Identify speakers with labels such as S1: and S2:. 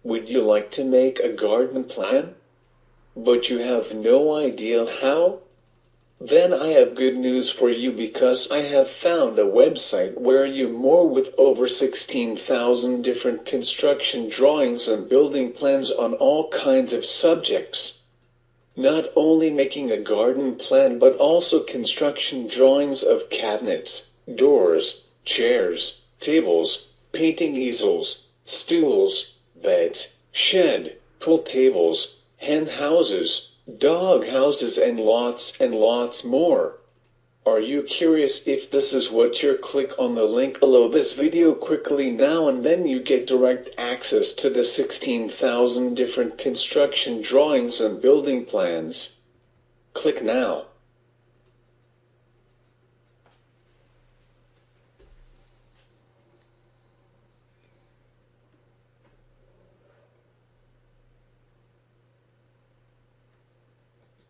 S1: Would you like to make a garden plan, but you have no idea how? Then I have good news for you because I have found a website where you more with over 16,000 different construction drawings and building plans on all kinds of subjects. Not only making a garden plan but also construction drawings of cabinets, doors, chairs, tables, painting easels, stools, beds, shed, pool tables, hen houses, dog houses and lots more. Are you curious if this is what you're? Click on the link below this video quickly now and then you get direct access to the 16,000 different construction drawings and building plans. Click now.